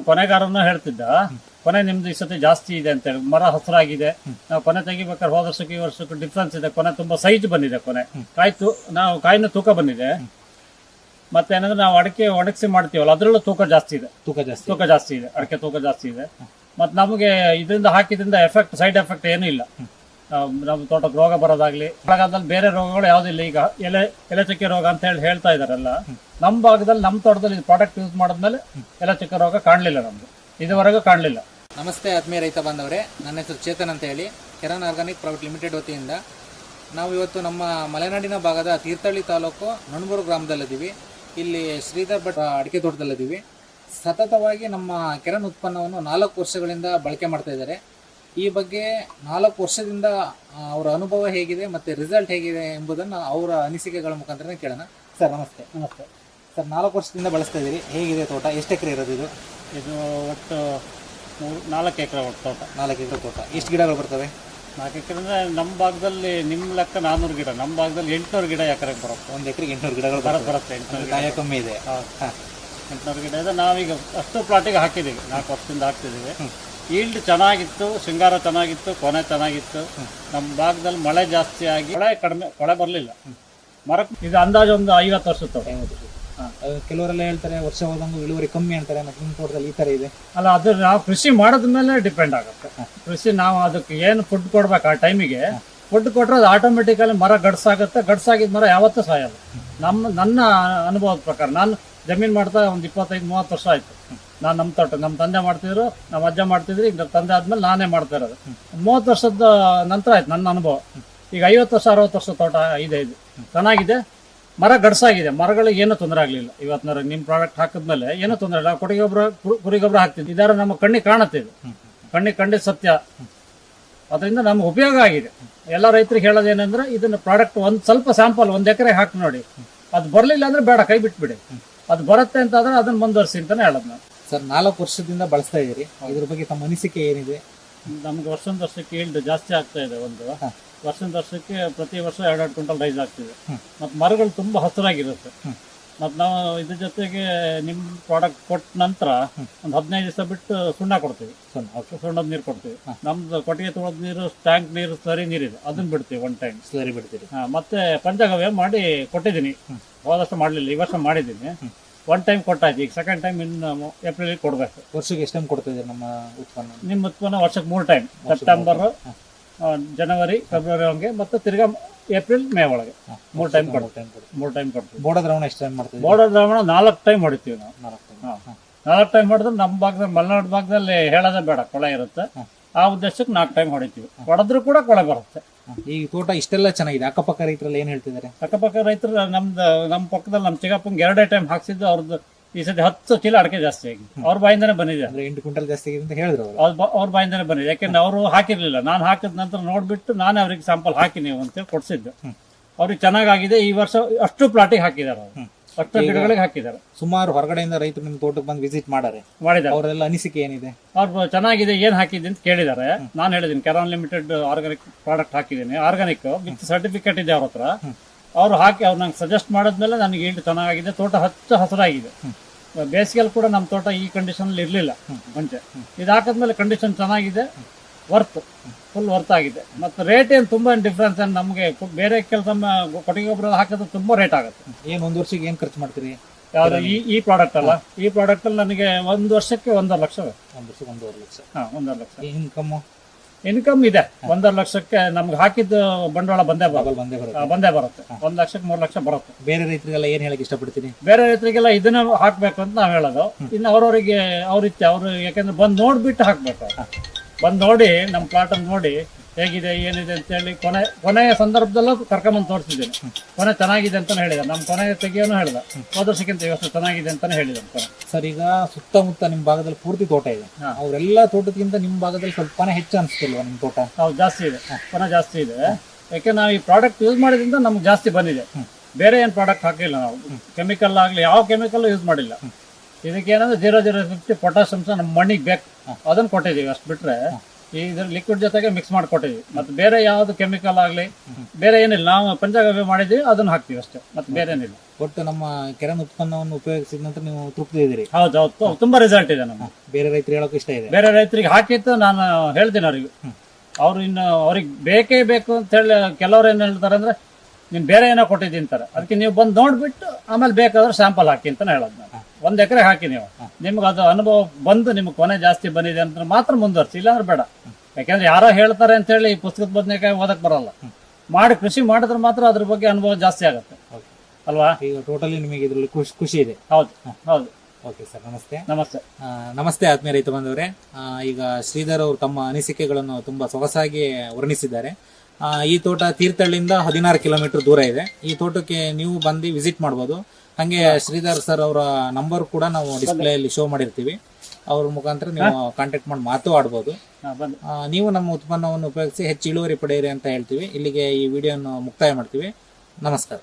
ಕೊನೆಗಾರನು ಹೇಳ್ತಿದ್ದ, ಕೊನೆ ನಿಮ್ದು ಈ ಸತಿ ಜಾಸ್ತಿ ಇದೆ ಅಂತ ಹೇಳಿ, ಮರ ಹಸಿರಾಗಿದೆ, ನಾವು ಕೊನೆ ತೆಗಿಬೇಕಾದ್ರೆ ಹೋದ ವರ್ಷಕ್ಕೆ ಈ ವರ್ಷಕ್ಕೂ ಡಿಫ್ರೆನ್ಸ್ ಇದೆ, ಕೊನೆ ತುಂಬಾ ಸೈಜ್ ಬಂದಿದೆ, ಕೊನೆ ನಾವು ಕಾಯಿನ ತೂಕ ಬಂದಿದೆ. ಮತ್ತೆ ಏನಂದ್ರೆ ನಾವು ಅಡಿಕೆ ಒಣಗಿಸಿ ಮಾಡ್ತೀವಲ್ಲ ಅದ್ರಲ್ಲೂ ತೂಕ ಜಾಸ್ತಿ ಇದೆ, ಅಡಿಕೆ ತೂಕ ಜಾಸ್ತಿ ಇದೆ. ಮತ್ತೆ ನಮಗೆ ಇದರಿಂದ ಹಾಕಿದ್ರಿಂದ ಸೈಡ್ ಎಫೆಕ್ಟ್ ಏನೂ ಇಲ್ಲ. ನಮ್ಮ ತೋಟಕ್ಕೆ ರೋಗ ಬರೋದಾಗ್ಲಿ, ಒಳಗಾದಲ್ಲಿ ಬೇರೆ ರೋಗಗಳು ಯಾವುದಿಲ್ಲ. ಈಗ ಎಲೆ ಚಕ್ಕೆ ರೋಗ ಅಂತ ಹೇಳ್ತಾ ಇದಾರಲ್ಲ, ನಮ್ಮ ಭಾಗದಲ್ಲಿ ನಮ್ಮ ತೋಟದಲ್ಲಿ ಪ್ರಾಡಕ್ಟ್ ಯೂಸ್ ಮಾಡಿದ್ಮೇಲೆ ಎಲೆ ಚಕ್ಕೆ ರೋಗ ಕಾಣಲಿಲ್ಲ, ನಮ್ದು ಇದುವರೆಗೂ ಕಾಣಲಿಲ್ಲ. ನಮಸ್ತೆ ಆತ್ಮೀಯ ರೈತ ಬಾಂಧವರೇ, ನನ್ನ ಹೆಸರು ಚೇತನ್ ಅಂತ ಹೇಳಿ, ಕೆರಾನ್ ಆರ್ಗಾನಿಕ್ ಪ್ರೈವೇಟ್ ಲಿಮಿಟೆಡ್ ವತಿಯಿಂದ ನಾವು ಇವತ್ತು ನಮ್ಮ ಮಲೆನಾಡಿನ ಭಾಗದ ತೀರ್ಥಹಳ್ಳಿ ತಾಲೂಕು ನಣಬೂರು ಗ್ರಾಮದಲ್ಲಿದ್ದೀವಿ. ಇಲ್ಲಿ ಶ್ರೀಧರ್ ಭಟ್ ಅಡಿಕೆ ತೋಟದಲ್ಲಿದ್ದೀವಿ. ಸತತವಾಗಿ ನಮ್ಮ ಕೆರನ್ ಉತ್ಪನ್ನವನ್ನು 4 ವರ್ಷಗಳಿಂದ ಬಳಕೆ ಮಾಡ್ತಾ ಇದ್ದಾರೆ. ಈ ಬಗ್ಗೆ 4 ವರ್ಷದಿಂದ ಅವರ ಅನುಭವ ಹೇಗಿದೆ ಮತ್ತು ರಿಸಲ್ಟ್ ಹೇಗಿದೆ ಎಂಬುದನ್ನು ಅವರ ಅನಿಸಿಕೆಗಳ ಮುಖಾಂತರ ಕೇಳೋಣ. ಸರ್ ನಮಸ್ತೆ. ನಮಸ್ತೆ ಸರ್, 4 ವರ್ಷದಿಂದ ಬಳಸ್ತಾ ಇದ್ದೀರಿ, ಹೇಗಿದೆ ತೋಟ? ಎಷ್ಟು ಎಕರೆ ಇರೋದು ಇದು? ಇದು ಒಟ್ಟು 4 ಎಕರೆ ಒಟ್ಟು ತೋಟ. 4 ಎಕರೆ ತೋಟ. ಎಷ್ಟು ಗಿಡಗಳು ಬರ್ತವೆ? 4 ಎಕರೆ ಅಂದರೆ ನಮ್ಮ ಭಾಗದಲ್ಲಿ ನಿಮ್ಮ ಲೆಕ್ಕ 400 ಗಿಡ, ನಮ್ಮ ಭಾಗದಲ್ಲಿ 800 ಗಿಡ ಎಕರೆಗೆ ಬರುತ್ತೆ. 1 ಎಕರೆಗೆ 800 ಗಿಡಗಳು ಬರುತ್ತೆ. 800 ಕಾಯ ಕಮ್ಮಿ ಇದೆ. 800 ಗಿಡ ಇದೆ. ನಾವೀಗ ಅಷ್ಟು ಪ್ಲಾಟಿಗೆ ಹಾಕಿದ್ದೀವಿ, 4 ವರ್ಷದಿಂದ ಹಾಕ್ತಿದ್ದೀವಿ. ಈಲ್ಡ್ ಚೆನ್ನಾಗಿತ್ತು, ಶೃಂಗಾರ ಚೆನ್ನಾಗಿತ್ತು, ಕೊನೆ ಚೆನ್ನಾಗಿತ್ತು. ನಮ್ಮ ಭಾಗದಲ್ಲಿ ಮಳೆ ಜಾಸ್ತಿ ಆಗಿ ಕೊಳೆ ಬರಲಿಲ್ಲ. ಮರಕ್ಕೆ ಇದು ಅಂದಾಜು ಒಂದು 50 ವರ್ಷದ ತೋಟ. ಕೆಲವರೆಲ್ಲ ಹೇಳ್ತಾರೆ ವರ್ಷ ಹೋದಂಗೆ ಇಳುವರಿ ಕಮ್ಮಿ ಅಂತಾರೆ. ಮತ್ತು ನಿಮ್ಮ ತೋಟದಲ್ಲಿ ಈ ಥರ ಇದೆ ಅಲ್ಲ, ಅದು ನಾವು ಕೃಷಿ ಮಾಡೋದ ಮೇಲೆ ಡಿಪೆಂಡ್ ಆಗುತ್ತೆ. ಕೃಷಿ ನಾವು ಅದಕ್ಕೆ ಏನು ಫುಡ್ ಕೊಡ್ಬೇಕು, ಆ ಟೈಮಿಗೆ ಫುಡ್ ಕೊಟ್ಟರೆ ಅದು ಆಟೋಮೆಟಿಕಲಿ ಮರ ಗಡ್ಸಾಗುತ್ತೆ. ಗಡ್ಸಾಗಿದ್ದ ಮರ ಯಾವತ್ತೂ ಸಾಯಲ್ಲ. ನನ್ನ ಅನುಭವದ ಪ್ರಕಾರ, ನಾನು ಜಮೀನು ಮಾಡ್ತಾ ಒಂದು 25-30 ವರ್ಷ ಆಯಿತು. ನಾನು ನಮ್ಮ ತೋಟ ನಮ್ಮ ತಂದೆ ಮಾಡ್ತಿದ್ರು, ನಮ್ಮ ಅಜ್ಜ ಮಾಡ್ತಿದ್ರು. ಈಗ ನಮ್ಮ ತಂದೆ ಆದ್ಮೇಲೆ ನಾನೇ ಮಾಡ್ತಾ ಇರೋದು. 30 ವರ್ಷದ ನಂತರ ಆಯ್ತು ನನ್ನ ಅನುಭವ. ಈಗ 50 ವರ್ಷ 60 ವರ್ಷ ತೋಟ ಇದೆ. ಇದು ಚೆನ್ನಾಗಿದೆ, ಮರ ಗಡ್ಸಾಗಿದೆ, ಮರಗಳಿಗೆ ಏನೂ ತೊಂದರೆ ಆಗಲಿಲ್ಲ. ಇವತ್ತಿನವರೆಗೆ ನಿಮ್ಮ ಪ್ರಾಡಕ್ಟ್ ಹಾಕಿದ್ಮೇಲೆ ಏನೂ ತೊಂದರೆ ಇಲ್ಲ. ಕೊಟ್ಟಿಗೆ ಗೊಬ್ಬರ, ಕುರಿ ಗೊಬ್ಬರ ಹಾಕ್ತಿದ್ವಿ, ಇದರ ನಮ್ಮ ಕಣ್ಣಿಗೆ ಕಾಣುತ್ತೆ. ಇದು ಕಣ್ಣಿಗೆ ಸತ್ಯ. ಅದರಿಂದ ನಮ್ಗೆ ಉಪಯೋಗ ಆಗಿದೆ. ಎಲ್ಲ ರೈತರಿಗೆ ಹೇಳೋದೇನೆಂದ್ರೆ, ಇದನ್ನ ಪ್ರಾಡಕ್ಟ್ ಒಂದು ಸ್ವಲ್ಪ ಸ್ಯಾಂಪಲ್ 1 ಎಕರೆ ಹಾಕಿ ನೋಡಿ. ಅದು ಬರಲಿಲ್ಲ ಅಂದ್ರೆ ಬೇಡ, ಕೈ ಬಿಟ್ಬಿಡಿ. ಅದು ಬರುತ್ತೆ ಅಂತಾದ್ರೆ ಅದನ್ನ ಮುಂದುವರಿಸಿ ಅಂತಾನೆ ಹೇಳೋದು ನಾನು. ಸರ್, 4 ವರ್ಷದಿಂದ ಬಳಸ್ತಾ ಇದ್ದೀರಿ, ಇದ್ರ ಬಗ್ಗೆ ತಮ್ಮ ಅನಿಸಿಕೆ ಏನಿದೆ? ನಮ್ಗೆ ವರ್ಷಕ್ಕೆ ಈಲ್ಡ್ ಜಾಸ್ತಿ ಆಗ್ತಾ ಇದೆ. ವರ್ಷಕ್ಕೆ ಪ್ರತಿ ವರ್ಷ 2 ಕ್ವಿಂಟಲ್ ರೈಸ್ ಆಗ್ತಿದೆ. ಮತ್ತು ಮರಗಳು ತುಂಬಾ ಹಸಿರಾಗಿರುತ್ತೆ. ಮತ್ತು ನಾವು ಇದ್ರ ಜೊತೆಗೆ ನಿಮ್ಮ ಪ್ರಾಡಕ್ಟ್ ಕೊಟ್ಟ ನಂತರ ಒಂದು 15 ದಿವಸ ಬಿಟ್ಟು ಸುಣ್ಣ ಕೊಡ್ತೀವಿ. ಸುಣ್ಣದ ನೀರು ಕೊಡ್ತೀವಿ. ನಮ್ದು ಕೊಟ್ಟಿಗೆ ತೊಳೆದ ನೀರು, ಟ್ಯಾಂಕ್ ನೀರು, ಸ್ಲರಿ ನೀರಿದೆ, ಅದನ್ನ ಬಿಡ್ತೀವಿ. 1 ಟೈಮ್ ಸ್ಲರಿ ಬಿಡ್ತೀವಿ. ಮತ್ತೆ ಪಂಚಗವ್ಯ ಮಾಡಿ ಕೊಟ್ಟಿದ್ದೀನಿ. ಹೋದಷ್ಟು ಮಾಡಲಿಲ್ಲ, ಈ ವರ್ಷ ಮಾಡಿದ್ದೀನಿ. 1 ಟೈಮ್ ಕೊಟ್ಟಾಯ್ತು. ಈಗ 2nd ಟೈಮ್ ಇನ್ನು ಏಪ್ರಿಲ್ ಕೊಡ್ಬೇಕು. ವರ್ಷಕ್ಕೆ ಎಷ್ಟು ಟೈಮ್ ಕೊಡ್ತಾ ಇದ್ದೀರಿ ನಮ್ಮ ಉತ್ಪನ್ನ? ನಿಮ್ಮ ಉತ್ಪನ್ನ ವರ್ಷಕ್ಕೆ 3 ಟೈಮ್, ಸೆಪ್ಟೆಂಬರ್, ಜನವರಿ, ಫೆಬ್ರವರಿ ಹಂಗೆ, ಮತ್ತೆ ತಿರ್ಗಾ ಏಪ್ರಿಲ್, ಮೇ ಒಳಗೆ 3 ಟೈಮ್ ಕೊಡ್ತೀವಿ. ಬೋರ್ಡ ದ್ರಾವಣ ಎಷ್ಟು ಟೈಮ್ ಮಾಡ್ತೀವಿ? ಬೋರ್ಡ ದ್ರಾವಣ 4 ಟೈಮ್ ಹೊಡಿತೀವಿ ನಾವು. 4 ಟೈಮ್ ಹೊಡೆದ್ರೆ ನಮ್ಮ ಭಾಗದಲ್ಲಿ, ಮಲೆನಾಡು ಭಾಗದಲ್ಲಿ ಹೇಳೋದೇ ಬೇಡ, ಕೊಳೆ ಇರುತ್ತೆ. ಆ ಉದ್ದೇಶಕ್ಕೆ 4 ಟೈಮ್ ಹೊಡಿತೀವಿ. ಹೊಡೆದ್ರೂ ಕೂಡ ಕೊಳೆ ಬರುತ್ತೆ. ಈ ತೋಟ ಇಷ್ಟೆಲ್ಲ ಚೆನ್ನಾಗಿದೆ, ಅಕ್ಕಪಕ್ಕ ರೈತರಲ್ಲಿ ಏನ್ ಹೇಳ್ತಿದ್ದಾರೆ? ಅಕ್ಕಪಕ್ಕ ರೈತರು ನಮ್ಮ ಪಕ್ಕದಲ್ಲಿ ನಮ್ಮ ಚಿಕ್ಕಪ್ಪಂಗೆ 2 ಟೈಮ್ ಹಾಕ್ಸಿದ್ದು. ಅವ್ರದ್ದು ಈ ಸತಿ 10 ಚೀಲ ಅಡಿಕೆ ಜಾಸ್ತಿ ಆಗಿದೆ. ಅವ್ರ ಬಾಯಿಂದಾನೆ ಬಂದಿದೆ. 8 ಕ್ವಿಂಟಲ್ ಜಾಸ್ತಿ ಆಗಿದೆ ಅಂತ ಹೇಳಿದ್ರು ಅವ್ರ ಬಾಯಿಂದಾನೆ ಬಂದಿದೆ. ಯಾಕೆಂದ್ರೆ ಅವರು ಹಾಕಿರ್ಲಿಲ್ಲ, ನಾನು ಹಾಕಿದ ನಂತರ ನೋಡ್ಬಿಟ್ಟು ನಾನೇ ಅವ್ರಿಗೆ ಸ್ಯಾಂಪಲ್ ಹಾಕಿ ನೀವು ಅಂತ ಕೊಡ್ಸಿದ್ದು. ಅವ್ರಿಗೆ ಚೆನ್ನಾಗಿದೆ. ಈ ವರ್ಷ ಅಷ್ಟು ಪ್ಲಾಟಿಗೆ ಹಾಕಿದ್ದಾರೆ, ಅಷ್ಟು ಗಿಡಗಳಿಗೆ ಹಾಕಿದ್ದಾರೆ. ಸುಮಾರು ಹೊರಗಡೆಯಿಂದ ರೈತರು ನಿಮ್ಮ ತೋಟಕ್ಕೆ ಬಂದು ವಿಸಿಟ್ ಮಾಡಿದ್ದಾರೆ. ಅವರೆಲ್ಲ ಅನಿಸಿಕೆ ಏನಿದೆ? ಅವ್ರು ಚೆನ್ನಾಗಿದೆ, ಏನ್ ಹಾಕಿದ್ದೀನಿ ಅಂತ ಕೇಳಿದ್ದಾರೆ. ನಾನು ಹೇಳಿದ್ದೀನಿ, ಕೆರಾನ್ ಲಿಮಿಟೆಡ್ ಆರ್ಗಾನಿಕ್ ಪ್ರಾಡಕ್ಟ್ ಹಾಕಿದ್ದೀನಿ, ಆರ್ಗಾನಿಕ್ ವಿತ್ ಸರ್ಟಿಫಿಕೇಟ್ ಇದೆ ಅವ್ರ ಹತ್ರ. ಅವ್ರು ಹಾಕಿ ಅವ್ರು ನಂಗೆ ಸಜೆಸ್ಟ್ ಮಾಡಿದ್ಮೇಲೆ ನನಗೆ ಈಲ್ಡ್ ಚೆನ್ನಾಗಿದೆ, ತೋಟ ಹಚ್ಚ ಹಸಿರಾಗಿದೆ. ಬೇಸಿಗೆಯಲ್ಲಿ ಕೂಡ ನಮ್ಮ ತೋಟ ಈ ಕಂಡೀಷನ್ ಇರಲಿಲ್ಲ ಮುಂಚೆ. ಇದು ಹಾಕಿದ್ಮೇಲೆ ಕಂಡೀಷನ್ ಚೆನ್ನಾಗಿದೆ, ಫುಲ್ ವರ್ತ್ ಆಗಿದೆ. ಮತ್ತು ರೇಟ್ ಏನು ತುಂಬ ಡಿಫ್ರೆನ್ಸ್ ಏನು ನಮಗೆ. ಬೇರೆ ಕೆಲಸ ಕೊಟ್ಟಿಗೆ ಗೊಬ್ಬರ ಹಾಕಿದ್ರೆ ತುಂಬ ರೇಟ್ ಆಗುತ್ತೆ. ಏನು 1 ವರ್ಷಕ್ಕೆ ಏನು ಖರ್ಚು ಮಾಡ್ತೀರಿ? ಯಾವುದು ಈ ಪ್ರಾಡಕ್ಟ್ ಅಲ್ಲ, ಈ ಪ್ರಾಡಕ್ಟಲ್ಲಿ ನನಗೆ 1 ವರ್ಷಕ್ಕೆ 1.5 ಲಕ್ಷ. 1 ವರ್ಷಕ್ಕೆ 1.5 ಲಕ್ಷ. 1.5 ಲಕ್ಷ ಇನ್ಕಮ್ ಇದೆ. 1.5 ಲಕ್ಷಕ್ಕೆ ನಮ್ಗೆ ಹಾಕಿದ್ದು ಬಂಡವಾಳ ಬಂದೇ ಬರುತ್ತೆ. 1 ಲಕ್ಷಕ್ಕೆ 3 ಲಕ್ಷ ಬರುತ್ತೆ. ಬೇರೆ ರೈತರಿಗೆಲ್ಲ ಏನ್ ಹೇಳಕ್ ಇಷ್ಟಪಡ್ತೀನಿ? ಬೇರೆ ರೈತರಿಗೆಲ್ಲ ಇದನ್ನ ಹಾಕ್ಬೇಕು ಅಂತ ನಾವ್ ಹೇಳೋದು. ಇನ್ನು ಅವ್ರವ್ರಿಗೆ ಅವ್ರು ಯಾಕಂದ್ರೆ ಬಂದು ನೋಡ್ಬಿಟ್ಟು ಹಾಕ್ಬೇಕು. ಬಂದು ನೋಡಿ ನಮ್ಮ ಪ್ಲಾಟ್ ಅನ್ನು ನೋಡಿ ಹೇಗಿದೆ ಏನಿದೆ ಅಂತ ಹೇಳಿ ಕೊನೆಯ ಸಂದರ್ಭದಲ್ಲೂ ಕರ್ಕೊಂಬಂದು ತೋರಿಸಿದ್ದೇನೆ. ಕೊನೆ ಚೆನ್ನಾಗಿದೆ ಅಂತಾನೆ ಹೇಳಿದ. ನಮ್ಮ ಕೊನೆ ತೆಗಿಯೋನು ಹೇಳಿದ, ಹೋದ ವರ್ಷಕ್ಕಿಂತ ಇವತ್ತು ಚೆನ್ನಾಗಿದೆ ಅಂತಾನೆ ಹೇಳಿದ. ಸರ್, ಈಗ ಸುತ್ತಮುತ್ತ ನಿಮ್ ಭಾಗದಲ್ಲಿ ಪೂರ್ತಿ ತೋಟ ಇದೆ. ಅವರೆಲ್ಲ ತೋಟಕ್ಕಿಂತ ನಿಮ್ ಭಾಗದಲ್ಲಿ ಸ್ವಲ್ಪ ಹೆಚ್ಚು ಅನಿಸ್ತಿಲ್ವಾ ನಿಮ್ ತೋಟ? ಹೌದು, ಜಾಸ್ತಿ ಇದೆ, ಕೊನೆ ಜಾಸ್ತಿ ಇದೆ. ಯಾಕೆ ನಾವು ಈ ಪ್ರಾಡಕ್ಟ್ ಯೂಸ್ ಮಾಡಿದ್ರಿಂದ ನಮ್ಗೆ ಜಾಸ್ತಿ ಬಂದಿದೆ. ಬೇರೆ ಏನು ಪ್ರಾಡಕ್ಟ್ ಹಾಕಿಲ್ಲ ನಾವು. ಕೆಮಿಕಲ್ ಆಗಲಿ ಯಾವ ಕೆಮಿಕಲ್ ಯೂಸ್ ಮಾಡಿಲ್ಲ. ಇದಕ್ಕೆ ಏನಂದ್ರೆ 0.050 ಪೊಟ್ಯಾಷ್ ಅಂಶ ನಮ್ಮ ಮಣ್ಣಿಗೆ ಬೇಕು, ಅದನ್ನು ಕೊಟ್ಟಿದ್ದೀವಿ. ಅಷ್ಟು ಬಿಟ್ರೆ ಇದ್ರ ಲಿಕ್ವಿಡ್ ಜೊತೆಗೆ ಮಿಕ್ಸ್ ಮಾಡಿಕೊಟ್ಟಿದ್ವಿ. ಮತ್ತೆ ಬೇರೆ ಯಾವ್ದು ಕೆಮಿಕಲ್ ಆಗ್ಲಿ ಬೇರೆ ಏನಿಲ್ಲ, ನಾವು ಪಂಚಗವ್ಯ ಮಾಡಿದ್ವಿ ಅದನ್ನ ಹಾಕ್ತಿವಿ ಅಷ್ಟೇ, ಮತ್ತೆ ಬೇರೆ ಏನಿಲ್ಲ. ಒಟ್ಟು ನಮ್ಮ ಕೆರನ್ ಉತ್ಪನ್ನವನ್ನು ಉಪಯೋಗಿಸಿದ ನಂತರ ನೀವು ತೃಪ್ತಿ ಇದ್ದೀರಿ? ಹೌದು, ತುಂಬಾ ರಿಸಲ್ಟ್ ಇದೆ ನಮ್ಗೆ. ಬೇರೆ ರೈತರು ಹೇಳೋಕೆ ಇಷ್ಟ ಇದೆ? ಬೇರೆ ರೈತರಿಗೆ ಹಾಕಿತ್ತು ನಾನು ಹೇಳ್ತೀನಿ ಅವ್ರಿಗೆ. ಅವ್ರು ಇನ್ನು ಅವ್ರಿಗೆ ಬೇಕೇ ಬೇಕು ಅಂತ ಹೇಳಿ ಕೆಲವ್ರು ಏನ್ ಹೇಳ್ತಾರೆ ಅಂದ್ರೆ ನೀನ್ ಬೇರೆ ಏನೋ ಕೊಟ್ಟಿದ್ದೀನಿ ಅಂತಾರೆ. ಅದಕ್ಕೆ ನೀವು ಬಂದು ನೋಡ್ಬಿಟ್ಟು ಆಮೇಲೆ ಬೇಕಾದ್ರೆ ಸ್ಯಾಂಪಲ್ ಹಾಕಿ ಅಂತಾನೆ ಹೇಳೋದು ನಾನು. 1 ಎಕರೆ ಹಾಕಿ ನೀವು, ನಿಮ್ಗೆ ಅದು ಅನುಭವ ಬಂದು ನಿಮ್ಗೆ ಕೊನೆ ಜಾಸ್ತಿ ಬಂದಿದೆ ಅಂತ ಮಾತ್ರ ಮುಂದುವರ್ಸಿ, ಇಲ್ಲಾಂದ್ರೆ ಬೇಡ. ಯಾಕಂದ್ರೆ ಯಾರೋ ಹೇಳ್ತಾರೆ ಅಂತ ಹೇಳಿ ಈ ಪುಸ್ತಕದ ಬದನೆಕಾಯಿ ಓದಕ್ ಬರಲ್ಲ. ಕೃಷಿ ಮಾಡಿದ್ರೆ ಮಾತ್ರ ಅದ್ರ ಬಗ್ಗೆ ಅನುಭವ ಜಾಸ್ತಿ ಆಗುತ್ತೆ ಅಲ್ವಾ. ಈಗ ಟೋಟಲಿ ನಿಮಗೆ ಇದರಲ್ಲಿ ಖುಷಿ ಇದೆ? ಹೌದು. ಓಕೆ ಸರ್, ನಮಸ್ತೆ. ನಮಸ್ತೆ ಆತ್ಮೀಯ ರೈತ ಬಂದವರೇ. ಈಗ ಶ್ರೀಧರ್ ಅವರು ತಮ್ಮ ಅನಿಸಿಕೆಗಳನ್ನು ತುಂಬಾ ಸೊಗಸಾಗಿ ವರ್ಣಿಸಿದ್ದಾರೆ. ಈ ತೋಟ ತೀರ್ಥಹಳ್ಳಿಯಿಂದ 16 ಕಿಲೋಮೀಟರ್ ದೂರ ಇದೆ. ಈ ತೋಟಕ್ಕೆ ನೀವು ಬಂದು ವಿಸಿಟ್ ಮಾಡ್ಬೋದು. ಹಾಗೆ ಶ್ರೀಧರ್ ಸರ್ ಅವರ ನಂಬರ್ ಕೂಡ ನಾವು ಡಿಸ್ಪ್ಲೇ ಅಲ್ಲಿ ಶೋ ಮಾಡಿರ್ತೀವಿ. ಅವ್ರ ಮುಖಾಂತರ ನೀವು ಕಾಂಟ್ಯಾಕ್ಟ್ ಮಾಡಿ ಮಾತು ಆಡ್ಬೋದು. ನೀವು ನಮ್ಮ ಉತ್ಪನ್ನವನ್ನು ಉಪಯೋಗಿಸಿ ಹೆಚ್ಚು ಇಳುವರಿ ಪಡೆಯಿರಿ ಅಂತ ಹೇಳ್ತೀವಿ. ಇಲ್ಲಿಗೆ ಈ ವಿಡಿಯೋನ ಮುಕ್ತಾಯ ಮಾಡ್ತೀವಿ. ನಮಸ್ಕಾರ.